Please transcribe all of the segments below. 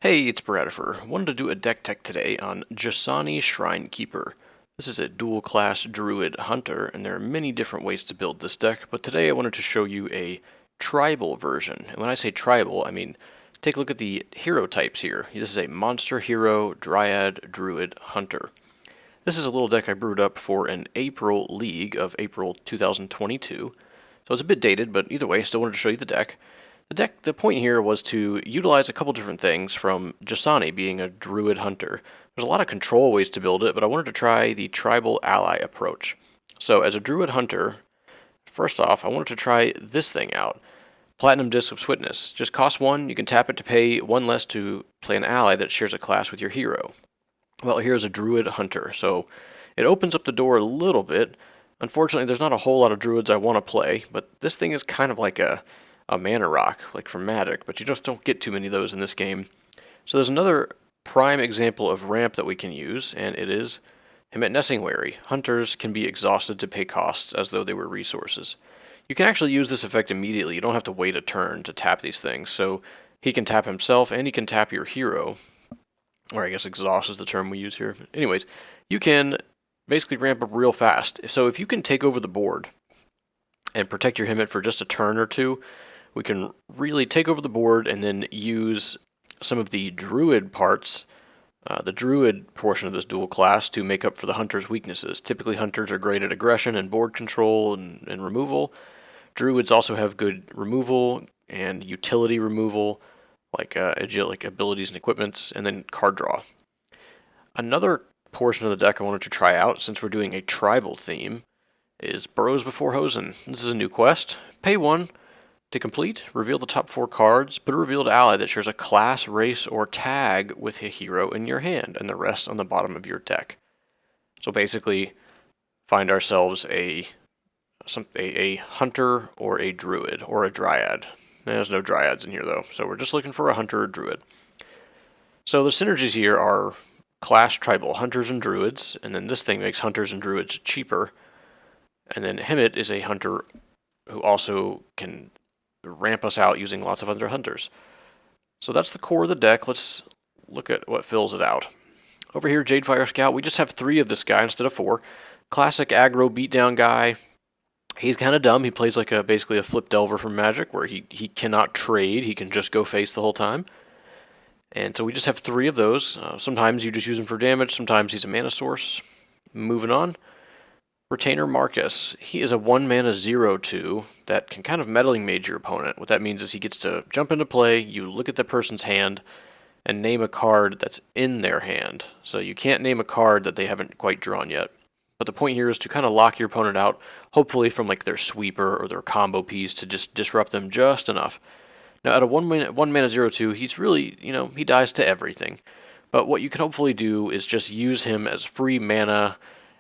Hey, it's Bradifer. Wanted to do a deck tech today on Jasani Shrine Keeper. This is a dual class druid hunter, and there are many different ways to build this deck, but today I wanted to show you a tribal version. And when I say tribal, I mean take a look at the hero types here. This is a monster hero, dryad, druid, hunter. This is a little deck I brewed up for an April League of April 2022. So it's a bit dated, but either way, still wanted to show you the deck. The point here was to utilize a couple different things from Jasani being a druid hunter. There's a lot of control ways to build it, but I wanted to try the tribal ally approach. So as a druid hunter, first off, I wanted to try this thing out. Platinum Disc of Swiftness. Just costs 1, you can tap it to pay 1 less to play an ally that shares a class with your hero. Well, here's a druid hunter, so it opens up the door a little bit. Unfortunately, there's not a whole lot of druids I want to play, but this thing is kind of like a mana rock, like from Magic, but you just don't get too many of those in this game. So there's another prime example of ramp that we can use, and it is Hemet Nesingwary. Hunters can be exhausted to pay costs as though they were resources. You can actually use this effect immediately. You don't have to wait a turn to tap these things. So he can tap himself, and he can tap your hero. Or I guess exhaust is the term we use here. Anyways, you can basically ramp up real fast. So if you can take over the board and protect your Hemet for just a turn or two, we can really take over the board and then use some of the druid parts, the druid portion of this dual class, to make up for the hunter's weaknesses. Typically, hunters are great at aggression and board control and removal. Druids also have good removal and utility removal, like abilities and equipments, and then card draw. Another portion of the deck I wanted to try out, since we're doing a tribal theme, is Burrows Before Hozen. This is a new quest. Pay 1. To complete, reveal the top 4 cards, put a revealed ally that shares a class, race, or tag with a hero in your hand, and the rest on the bottom of your deck. So basically, find ourselves a hunter or a druid or a dryad. There's no dryads in here though, so we're just looking for a hunter or druid. So the synergies here are class tribal hunters and druids, and then this thing makes hunters and druids cheaper. And then Hemet is a hunter who also can ramp us out using lots of other hunters. So that's the core of the deck. Let's look at what fills it out. Over here, Jadefire Scout, we just have 3 of this guy instead of 4. Classic aggro beatdown guy. He's kind of dumb. He plays like basically a flip delver from Magic, where he cannot trade. He can just go face the whole time. And so we just have 3 of those. Sometimes you just use him for damage. Sometimes he's a mana source. Moving on. Retainer Marcus. He is a 1-mana 0/2 that can kind of meddling mage your opponent. What that means is he gets to jump into play, you look at the person's hand, and name a card that's in their hand. So you can't name a card that they haven't quite drawn yet. But the point here is to kind of lock your opponent out, hopefully from like their sweeper or their combo piece, to just disrupt them just enough. Now at a 1-mana 0/2, he's really, he dies to everything. But what you can hopefully do is just use him as free mana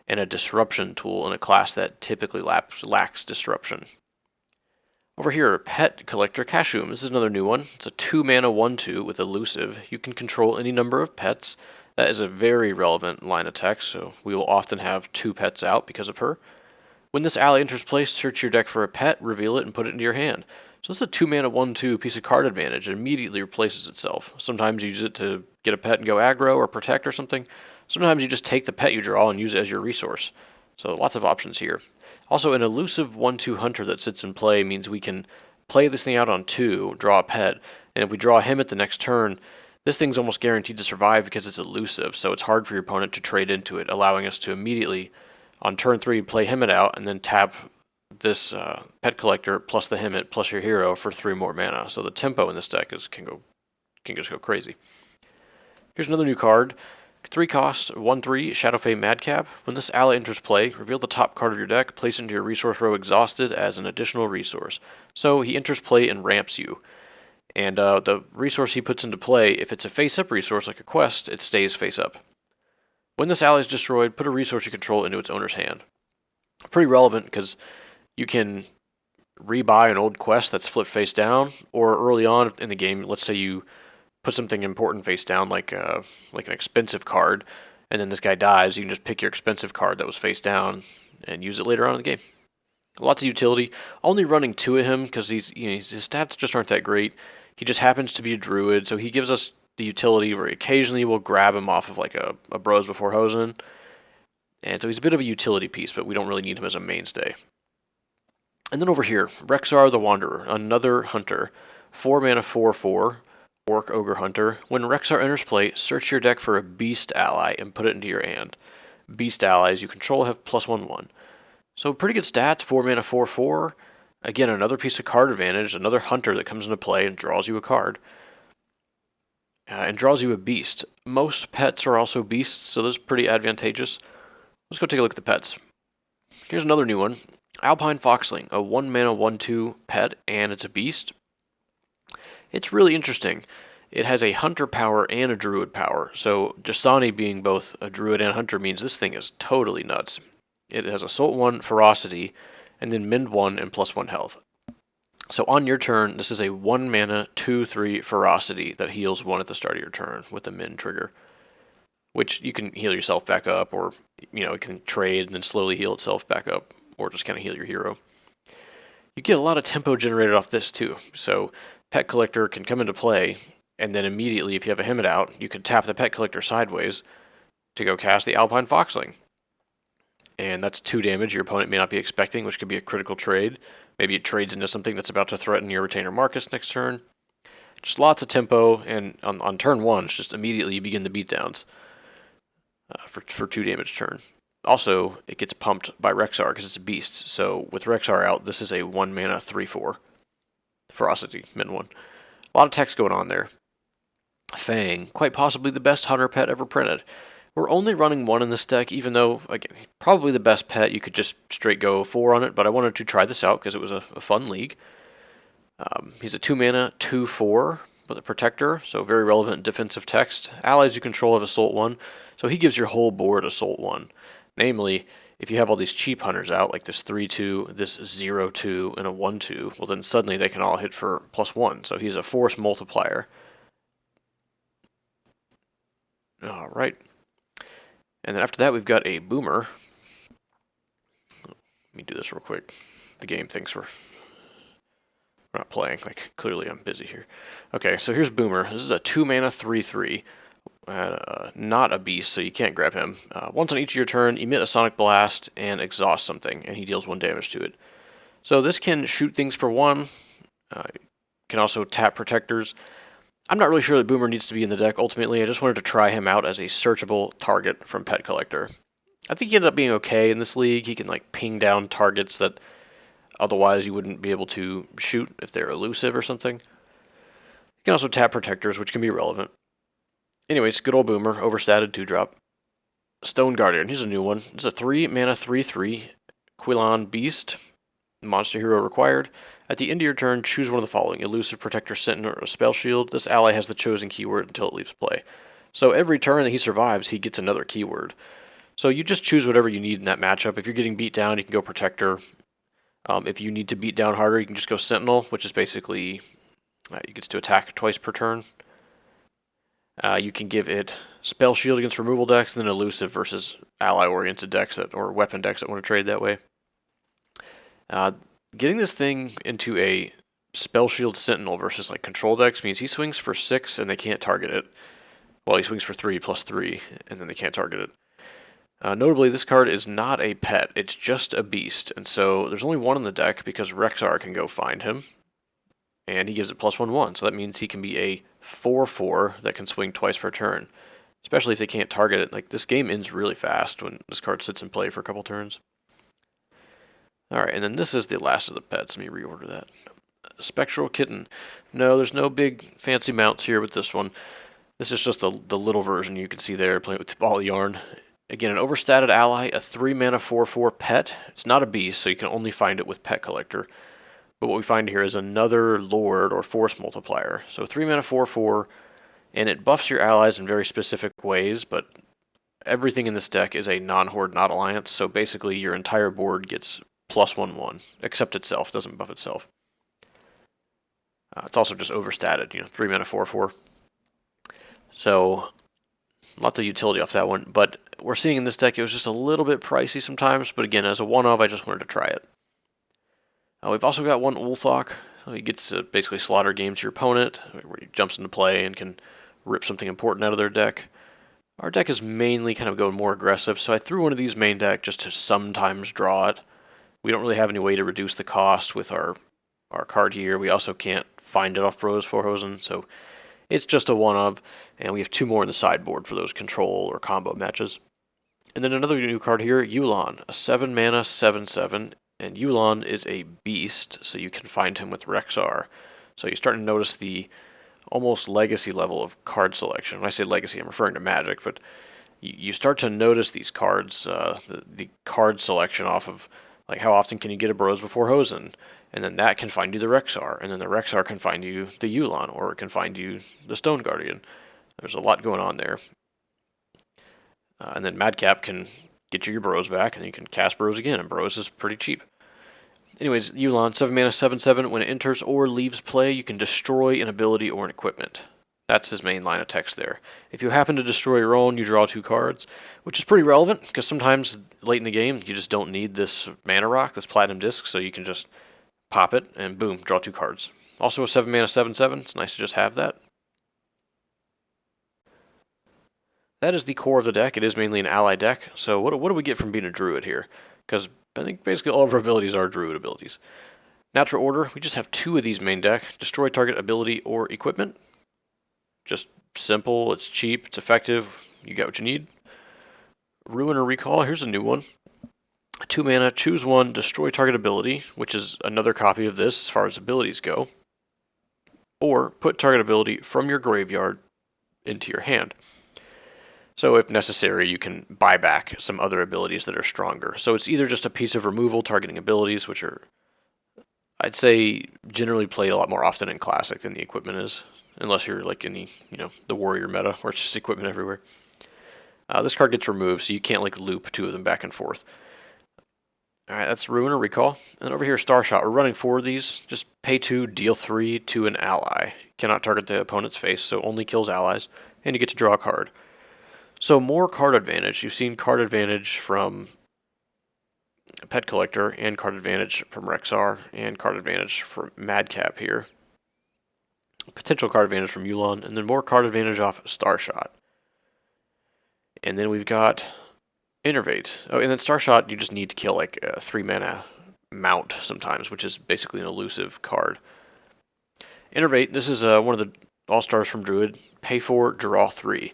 and a disruption tool in a class that typically lacks disruption. Over here, Pet Collector Kashum. This is another new one. It's a 2-mana 1/2 with elusive. You can control any number of pets. That is a very relevant line of text, so we will often have 2 pets out because of her. When this ally enters play, search your deck for a pet, reveal it, and put it into your hand. So this is a 2-mana 1/2 piece of card advantage. It immediately replaces itself. Sometimes you use it to get a pet and go aggro or protect or something. Sometimes you just take the pet you draw and use it as your resource. So lots of options here. Also, an elusive 1/2 hunter that sits in play means we can play this thing out on 2, draw a pet, and if we draw him at the next turn, this thing's almost guaranteed to survive because it's elusive, so it's hard for your opponent to trade into it, allowing us to immediately, on turn 3, play Hemet out, and then tap this Pet Collector plus the Hemet plus your hero for 3 more mana. So the tempo in this deck can just go crazy. Here's another new card. 3 cost, 1/3, Shadowfae Madcap. When this ally enters play, reveal the top card of your deck, place it into your resource row exhausted as an additional resource. So he enters play and ramps you. And the resource he puts into play, if it's a face-up resource like a quest, it stays face-up. When this ally is destroyed, put a resource you control into its owner's hand. Pretty relevant because you can rebuy an old quest that's flipped face down, or early on in the game, let's say you put something important face down, like an expensive card, and then this guy dies, you can just pick your expensive card that was face down and use it later on in the game. Lots of utility. Only running 2 of him because his stats just aren't that great. He just happens to be a druid, so he gives us the utility where occasionally we'll grab him off of like a Bros Before Hozen. And so he's a bit of a utility piece, but we don't really need him as a mainstay. And then over here, Rexxar the Wanderer, another hunter. 4 mana 4/4, Orc Ogre Hunter. When Rexxar enters play, search your deck for a beast ally and put it into your hand. Beast allies you control have +1/1. So pretty good stats, 4 mana 4/4. Again, another piece of card advantage, another hunter that comes into play and draws you a card. And draws you a beast. Most pets are also beasts, so this is pretty advantageous. Let's go take a look at the pets. Here's another new one. Alpine Foxling, a 1 mana 1/2 pet, and it's a beast. It's really interesting. It has a hunter power and a druid power. So Jasani being both a druid and hunter means this thing is totally nuts. It has Assault 1, Ferocity, and then Mend 1 and +1 health. So on your turn, this is a 1 mana 2/3 Ferocity that heals 1 at the start of your turn with the Mend trigger. Which you can heal yourself back up, or it can trade and then slowly heal itself back up, or just kind of heal your hero. You get a lot of tempo generated off this too. So Pet Collector can come into play, and then immediately, if you have a Hemet out, you can tap the Pet Collector sideways to go cast the Alpine Foxling. And that's 2 damage your opponent may not be expecting, which could be a critical trade. Maybe it trades into something that's about to threaten your Retainer Marcus next turn. Just lots of tempo, and on turn 1, it's just immediately you begin the beatdowns for 2 damage turn. Also, it gets pumped by Rexxar because it's a beast. So with Rexxar out, this is a 1 mana 3/4 Ferocity, Min 1. A lot of text going on there. Fang, quite possibly the best hunter pet ever printed. We're only running 1 in this deck, even though, again, probably the best pet. You could just straight go 4 on it, but I wanted to try this out because it was a fun league. He's a 2 mana 2/4 with a protector, so very relevant defensive text. Allies you control have Assault 1, so he gives your whole board Assault 1. Namely, if you have all these cheap hunters out, like this 3/2, this 0/2, and a 1/2, well then suddenly they can all hit for +1, so he's a force multiplier. Alright. And then after that we've got a Boomer. Let me do this real quick. The game thinks we're not playing, like clearly I'm busy here. Okay, so here's Boomer. This is a 2 mana 3/3. Not a beast, so you can't grab him. Once on each of your turn, emit a Sonic Blast and exhaust something, and he deals 1 damage to it. So this can shoot things for 1. Can also tap protectors. I'm not really sure that Boomer needs to be in the deck ultimately. I just wanted to try him out as a searchable target from Pet Collector. I think he ended up being okay in this league. He can like ping down targets that otherwise you wouldn't be able to shoot if they're elusive or something. You can also tap protectors, which can be relevant. Anyways, good old Boomer, overstatted 2-drop. Stone Guardian, here's a new one. It's a 3 mana 3/3 Quilon Beast. Monster hero required. At the end of your turn, choose one of the following: Elusive, Protector, Sentinel, or Spell Shield. This ally has the chosen keyword until it leaves play. So every turn that he survives, he gets another keyword. So you just choose whatever you need in that matchup. If you're getting beat down, you can go Protector. If you need to beat down harder, you can just go Sentinel, which is basically you get to attack twice per turn. You can give it Spell Shield against removal decks, and then Elusive versus ally-oriented decks or weapon decks that want to trade that way. Getting this thing into a Spell Shield Sentinel versus like control decks means he swings for 6 and they can't target it. Well, he swings for 3 plus 3, and then they can't target it. Notably, this card is not a pet, it's just a beast, and so there's only 1 in the deck because Rexxar can go find him, and he gives it +1/1, so that means he can be a 4/4 that can swing twice per turn, especially if they can't target it. Like, this game ends really fast when this card sits in play for a couple turns. Alright, and then this is the last of the pets. Let me reorder that. Spectral Kitten. No, there's no big fancy mounts here with this one. This is just the little version you can see there, playing with ball yarn. Again, an overstated ally, a 3 mana 4/4 pet. It's not a beast, so you can only find it with Pet Collector. But what we find here is another Lord or Force Multiplier. So 3 mana 4/4, and it buffs your allies in very specific ways, but everything in this deck is a non-horde, not alliance, so basically your entire board gets +1/1, except itself, doesn't buff itself. It's also just overstated, 3 mana 4/4. So, lots of utility off that one, but we're seeing in this deck it was just a little bit pricey sometimes, but again, as a one-of, I just wanted to try it. We've also got one Ulthok. So he gets to basically slaughter games to your opponent, where he jumps into play and can rip something important out of their deck. Our deck is mainly kind of going more aggressive, so I threw one of these main deck just to sometimes draw it. We don't really have any way to reduce the cost with our card here. We also can't find it off Bros for Hozen, so it's just a one-of, and we have 2 more in the sideboard for those control or combo matches. And then another new card here, Yu'lon, a 7 mana 7/7, and Yu'lon is a beast, so you can find him with Rexxar. So you're starting to notice the almost legacy level of card selection. When I say legacy, I'm referring to Magic, but you start to notice these cards, the card selection off of, like, how often can you get a Bros before Hozen? And then that can find you the Rexxar, and then the Rexxar can find you the Yu'lon, or it can find you the Stone Guardian. There's a lot going on there. And then Madcap can get you your Bros back, and you can cast Bros again, and Bros is pretty cheap. Anyways, Yu'lon, 7 mana 7/7. When it enters or leaves play, you can destroy an ability or an equipment. That's his main line of text there. If you happen to destroy your own, you draw 2 cards, which is pretty relevant, because sometimes late in the game, you just don't need this mana rock, this platinum disc, so you can just pop it, and boom, draw 2 cards. Also a 7 mana 7/7. It's nice to just have that. That is the core of the deck. It is mainly an ally deck. So what do we get from being a druid here? Because I think basically all of our abilities are druid abilities. Natural order, we just have 2 of these main deck. Destroy target ability or equipment. Just simple, it's cheap, it's effective, you got what you need. Ruin or recall, here's a new one. 2 mana, choose 1, destroy target ability, which is another copy of this as far as abilities go. Or put target ability from your graveyard into your hand. So if necessary, you can buy back some other abilities that are stronger. So it's either just a piece of removal targeting abilities, which are, I'd say, generally played a lot more often in Classic than the equipment is, unless you're like in the, the warrior meta, where it's just equipment everywhere. This card gets removed, so you can't like loop 2 of them back and forth. Alright, that's Ruin or Recall. And over here, Starshot. We're running 4 of these. Just pay 2, deal 3 to an ally. Cannot target the opponent's face, so only kills allies. And you get to draw a card. So more card advantage. You've seen card advantage from Pet Collector, and card advantage from Rexxar, and card advantage from Madcap here. Potential card advantage from Yu'lon, and then more card advantage off Starshot. And then we've got Innervate. Oh, and then Starshot, you just need to kill like a 3 mana mount sometimes, which is basically an elusive card. Innervate, this is one of the all-stars from Druid. Pay 4, draw 3.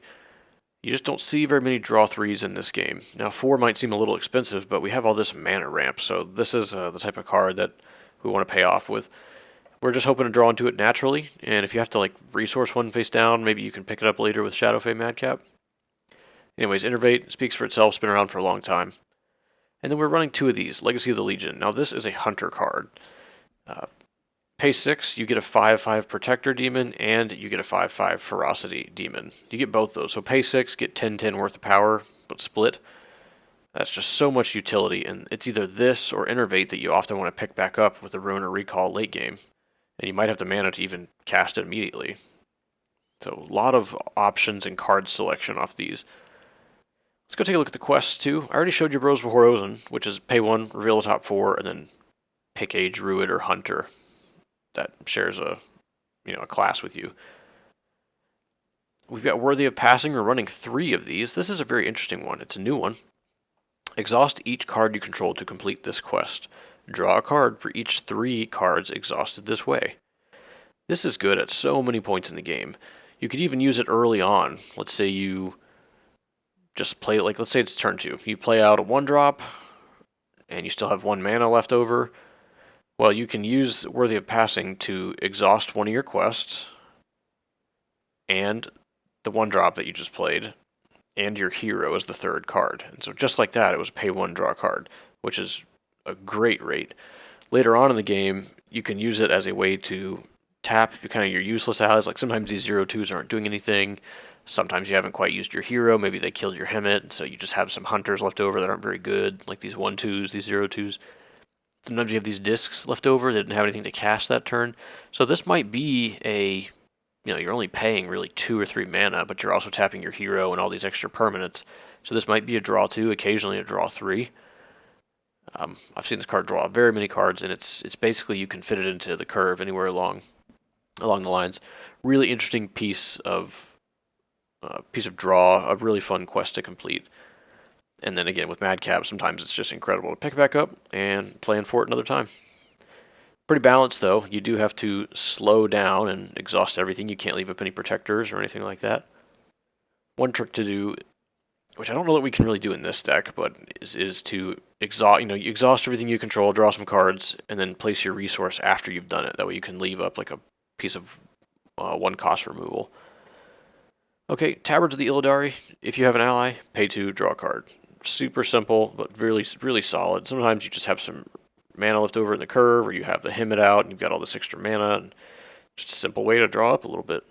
You just don't see very many draw 3s in this game. Now 4 might seem a little expensive, but we have all this mana ramp, so this is the type of card that we want to pay off with. We're just hoping to draw into it naturally, and if you have to like resource 1 face down, maybe you can pick it up later with Shadowfae Madcap. Anyways, Innervate speaks for itself, it's been around for a long time. And then we're running 2 of these, Legacy of the Legion. Now this is a hunter card. Pay 6, you get a 5/5 Protector Demon, and you get a 5/5 Ferocity Demon. You get both those. So pay 6, get 10/10 worth of power, but split. That's just so much utility, and it's either this or Innervate that you often want to pick back up with a Ruin or Recall late game. And you might have the mana to even cast it immediately. So a lot of options and card selection off these. Let's go take a look at the quests too. I already showed you Bros before Hozen, which is pay 1, reveal the top 4, and then pick a Druid or Hunter that shares a class with you. We've got Worthy of Passing. We're running 3 of these. This is a very interesting one. It's a new one. Exhaust each card you control to complete this quest. Draw a card for each 3 cards exhausted this way. This is good at so many points in the game. You could even use it early on. Let's say you just play, like, let's say it's turn 2. You play out a 1-drop, and you still have 1 mana left over. Well, you can use Worthy of Passing to exhaust one of your quests, and the 1-drop that you just played, and your hero as the 3rd card. And so just like that, it was pay 1, draw a card, which is a great rate. Later on in the game, you can use it as a way to tap kind of your useless allies. Like sometimes these 0/2s aren't doing anything. Sometimes you haven't quite used your hero. Maybe they killed your Hemet, so you just have some hunters left over that aren't very good, like these 1/2s, these 0/2s. Sometimes you have these discs left over that didn't have anything to cast that turn. So this might be a, you're only paying really 2 or 3 mana, but you're also tapping your hero and all these extra permanents. So this might be a draw 2, occasionally a draw 3. I've seen this card draw very many cards, and it's basically you can fit it into the curve anywhere along the lines. Really interesting piece of piece of draw, a really fun quest to complete. And then again, with Madcap, sometimes it's just incredible to pick it back up and plan for it another time. Pretty balanced, though. You do have to slow down and exhaust everything. You can't leave up any protectors or anything like that. One trick to do, which I don't know that we can really do in this deck, but is to exhaust. You exhaust everything you control, draw some cards, and then place your resource after you've done it. That way you can leave up like a piece of one cost removal. Okay, Tabards of the Illidari. If you have an ally, pay 2, draw a card. Super simple, but really, really solid. Sometimes you just have some mana left over in the curve, or you have the Hemet out, and you've got all this extra mana. And just a simple way to draw up a little bit.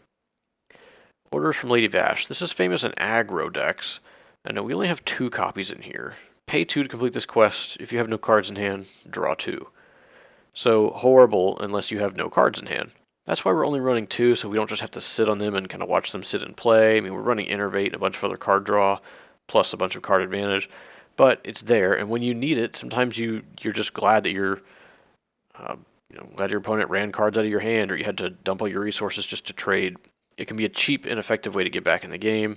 Orders from Lady Vashj. This is famous in aggro decks. I know we only have 2 copies in here. Pay 2 to complete this quest. If you have no cards in hand, draw 2. So horrible unless you have no cards in hand. That's why we're only running 2, so we don't just have to sit on them and kind of watch them sit and play. I mean, we're running Innervate and a bunch of other card draw, plus a bunch of card advantage. But it's there, and when you need it, sometimes you're just glad that glad your opponent ran cards out of your hand, or you had to dump all your resources just to trade. It can be a cheap and effective way to get back in the game,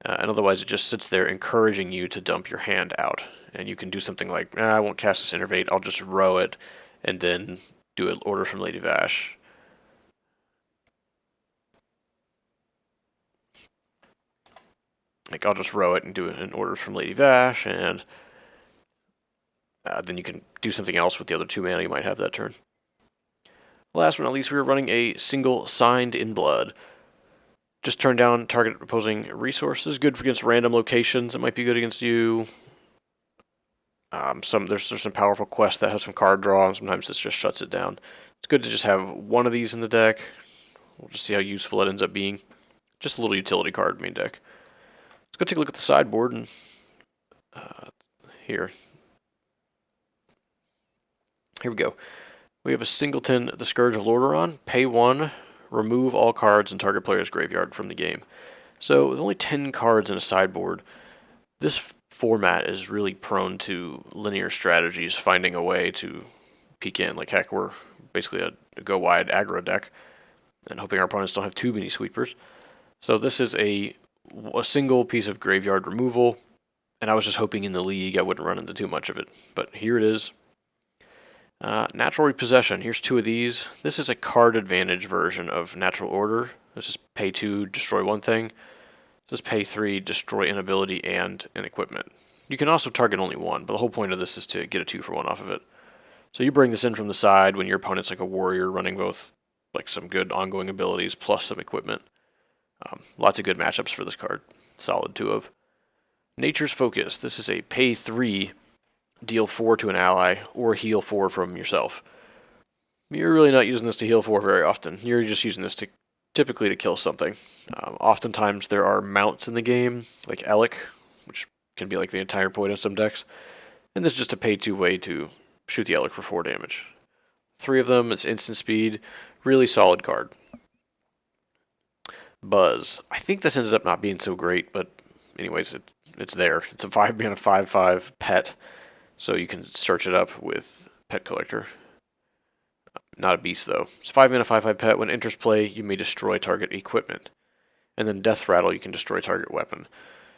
and otherwise it just sits there encouraging you to dump your hand out. And you can do something like, I won't cast this Innervate, I'll just row it, and then do an order from Lady Vashj. Like, I'll just row it and do an orders from Lady Vashj, and then you can do something else with the other 2 mana you might have that turn. Last but not least, we were running a single Signed in Blood. Just turn down target opposing resources. Good against random locations. It might be good against you. There's some powerful quests that have some card draw, and sometimes this just shuts it down. It's good to just have one of these in the deck. We'll just see how useful it ends up being. Just a little utility card main deck. Let's go take a look at the sideboard and here we go. We have a singleton, the Scourge of Lordaeron. Pay 1, remove all cards in target player's graveyard from the game. So with only 10 cards in a sideboard, this format is really prone to linear strategies, finding a way to peek in. Like, heck, we're basically a go wide aggro deck, and hoping our opponents don't have too many sweepers. So this is a single piece of graveyard removal, and I was just hoping in the league I wouldn't run into too much of it. But here it is. Natural Repossession. Here's 2 of these. This is a card advantage version of Natural Order. This is pay 2, destroy 1 thing. This is pay 3, destroy an ability and an equipment. You can also target only 1, but the whole point of this is to get a 2-for-1 off of it. So you bring this in from the side when your opponent's like a warrior running both like some good ongoing abilities plus some equipment. Lots of good matchups for this card. Solid 2 of. Nature's Focus. This is a pay 3, deal 4 to an ally, or heal 4 from yourself. You're really not using this to heal 4 very often. You're just using this typically to kill something. Oftentimes there are mounts in the game, like Elic, which can be like the entire point of some decks. And this is just a pay 2 way to shoot the Elic for 4 damage. 3 of them, it's instant speed. Really solid card. Buzz. I think this ended up not being so great, but anyways, it's there. It's a 5-mana 5/5 pet, so you can search it up with Pet Collector. Not a beast, though. It's a 5-mana 5/5 pet. When it enters play, you may destroy target equipment. And then Death Rattle, you can destroy target weapon.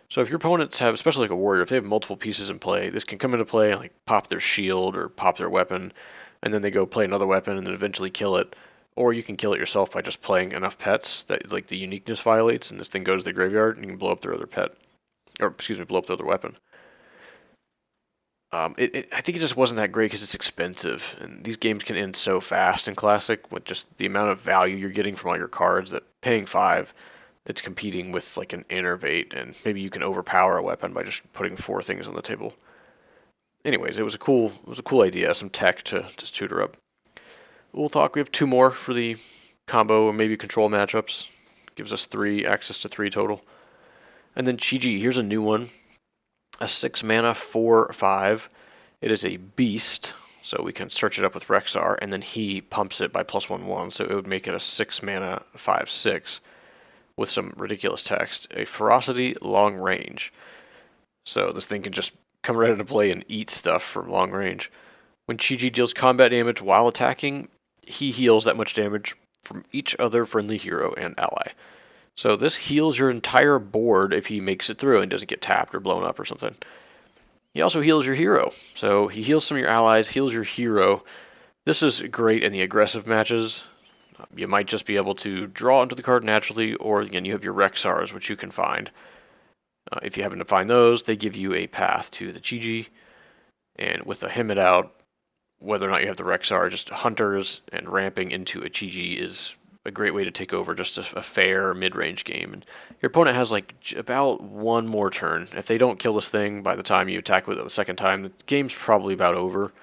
So if your opponents have, especially like a warrior, if they have multiple pieces in play, this can come into play and like pop their shield or pop their weapon, and then they go play another weapon and then eventually kill it. Or you can kill it yourself by just playing enough pets that like the uniqueness violates, and this thing goes to the graveyard, and you can blow up their other pet. Or, blow up their other weapon. I think it just wasn't that great because it's expensive, and these games can end so fast in Classic with just the amount of value you're getting from all your cards that paying 5, it's competing with like an Innervate, and maybe you can overpower a weapon by just putting 4 things on the table. Anyways, it was a cool idea, some tech to just tutor up. Ulthok, we have 2 more for the combo or maybe control matchups. Gives us access to 3 total. And then Chi-Ji, here's a new one. A 6-mana 4/5. It is a beast, so we can search it up with Rexxar, and then he pumps it by +1/1, so it would make it a 6-mana 5/6 with some ridiculous text. A ferocity long range. So this thing can just come right into play and eat stuff from long range. When Chi-Ji deals combat damage while attacking, he heals that much damage from each other friendly hero and ally. So this heals your entire board if he makes it through and doesn't get tapped or blown up or something. He also heals your hero. So he heals some of your allies, heals your hero. This is great in the aggressive matches. You might just be able to draw into the card naturally, or again, you have your Rexxars, which you can find. If you happen to find those, they give you a path to the TCG. And with the Hemet out, whether or not you have the Rexxar, just hunters and ramping into a TCG is a great way to take over just a fair mid-range game. And your opponent has like about one more turn. If they don't kill this thing by the time you attack with it the second time, the game's probably about over.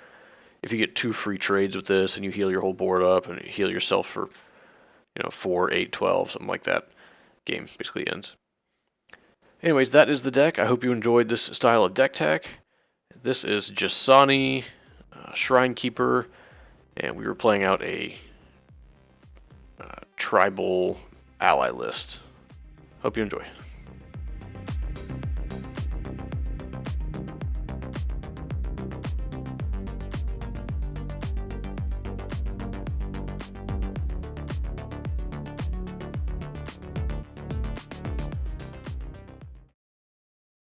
If you get 2 free trades with this and you heal your whole board up and you heal yourself for 4, 8, 12, something like that, game basically ends. Anyways, that is the deck. I hope you enjoyed this style of deck tech. This is Jasani, Shrine Keeper, and we were playing out a tribal ally list. Hope you enjoy.